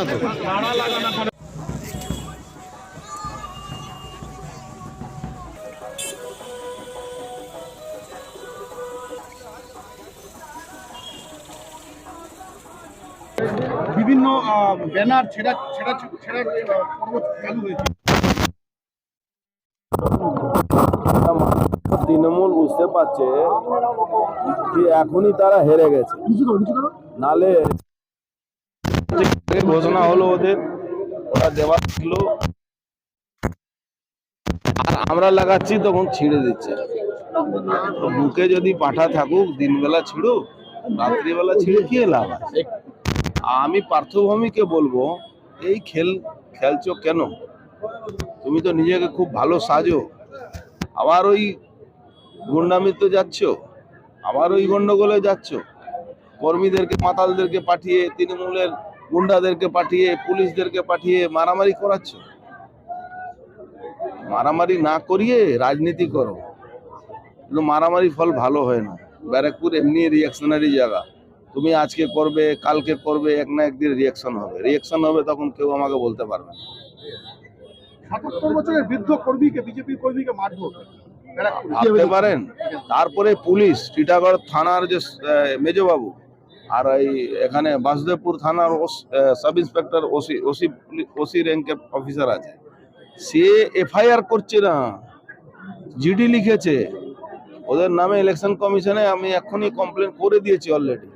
না তো। বিভিন্ন ব্যানার ছেড়া ছেড়া ছেড়া পর্ব চালু হয়েছে। তৃণমূল বুঝতে পারছে যে এখনই তারা হেরে গেছে, নালে ঘোষণা হলো ওদের, ওরা দেওয়া ছিল আর আমরা লাগাচ্ছি তখন ছিঁড়ে দিচ্ছে। তো বুকে যদি পাঠা থাকুক দিনবেলা ছিঁড়ুক, রাত্রিবেলা ছিঁড়ে কি লাভ আছে? আমি পার্থভূমিকে বলবো, এই খেলছো কেন? তুমি তো নিজেকে খুব ভালো সাজো, আবার ওই গুন্ডামিতে যাচ্ছ, আবার ওই গন্ডগোলে যাচ্ছ, কর্মীদেরকে মাতালদেরকে পাঠিয়ে, তৃণমূলের গুন্ডাদেরকে পাঠিয়ে, পুলিশদেরকে পাঠিয়ে মারামারি করাচ্ছ। মারামারি না করিয়ে রাজনীতি করো, কিন্তু মারামারি ফল ভালো হয় না। ব্যারাকপুর এমনি রিয়াকশনারি জায়গা, তুমি আজকে করবে কালকে করবে, এক না একদিন রিয়াকশন হবে, তখন কেউ আমাকে বলতে পারবে না। ৭৭ বছরের বৃদ্ধ কর্মীকে, বিজেপি কর্মীকে মারধর ভাবতে পারেন? তারপরে পুলিশ, টিটাগড় থানার যে মেজবাবু, আর এই এখানে বাসুদেবপুর থানার সাব ইন্সপেক্টর ওসি র্যাঙ্কের অফিসার আছে, সে এফআইআর করছে না, জিডি লিখেছে ওদের নামে ইলেকশন কমিশনে। আমি এখনই কমপ্লেন করে দিয়েছি অলরেডি।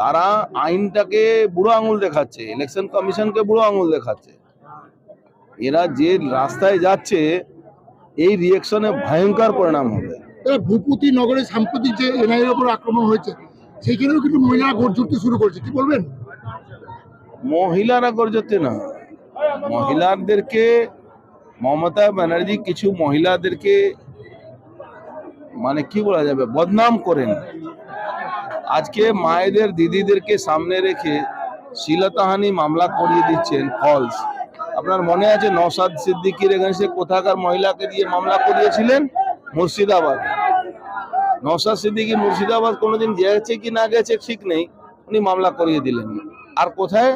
তারা আইনটাকে বুড়ো আঙুল দেখাচ্ছে, ইলেকশন কমিশনকে বুড়ো আঙুল দেখাচ্ছে। এরা যে রাস্তায় যাচ্ছে, এই রিয়েকশনে ভয়ঙ্কর পরিণাম হবে। ভূপতি নগরে সাম্প্রতিক যে এনআইএর উপর আক্রমণ হয়েছে, সেইখানেও কিন্তু মহিলারা গর্জতে শুরু করেছে, কি বলবেন? মহিলারা গর্জতে না, মহিলাদেরকে মমতা ব্যানার্জি কিছু মহিলাদেরকে মানে কি বলা যাবে, বদনাম করেন। আজকে মায়েদের দিদিদেরকে সামনে রেখে শ্লীলতাহানি মামলা করিয়ে দিচ্ছেন ফলস। আপনার মনে আছে নওশাদ সিদ্দিকীর এগেন্সটে কোথাকার মহিলাকে দিয়ে মামলা করিয়েছিলেন? মুর্শিদাবাদ। নওশাদ সিদ্দিকী মুর্শিদাবাদ কোনোদিন গেছে কি না গেছে ঠিক নেই, উনি মামলা করিয়ে দিলেন। আর কোথায়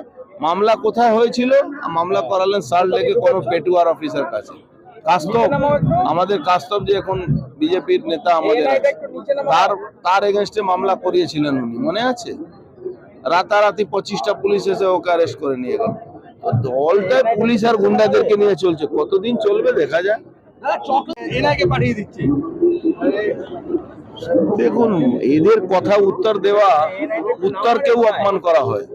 মামলা কোথায় হয়েছিল? মামলা করালেন সল্ট লেকে কোনো পেটুয়ার অফিসার কাছে। কাস্তব, আমাদের কাস্তব যে এখন বিজেপির নেতা আমাদের, তার এগেন্স্টে মামলা করিয়েছিলেন উনি, মনে আছে? রাতারাতি 25টা পুলিশ এসে ওকে অ্যারেস্ট করে নিয়ে গেল। দলটাই পুলিশ আর গুন্ডাদেরকে নিয়ে চলছে, কতদিন চলবে দেখা যায়। দেখুন, এদের কথা উত্তরকেও অপমান করা হয়।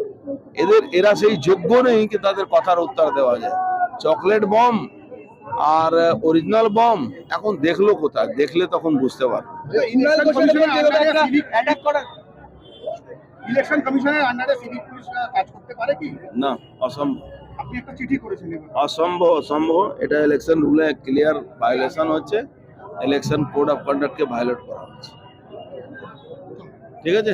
এরা সেই যোগ্য নেই কি তাদের কথার উত্তর দেওয়া যায়। চকলেট বম আর অরিজিনাল বম এখন দেখলো কোথায়? দেখলে তখন বুঝতে পারবে। ইলেকশন কমিশনের আন্ডারে সিভিক পুলিশরা কাজ করতে পারে কি? না, অসম্ভব। আপনি একটা চিঠি করেছেন। অসম্ভব। এটা ইলেকশন রুলে ক্লিয়ার ভায়োলেশন হচ্ছে, ইলেকশন কোড অফ কন্ডাক্টকে ভায়োলেট করা হচ্ছে। ঠিক আছে।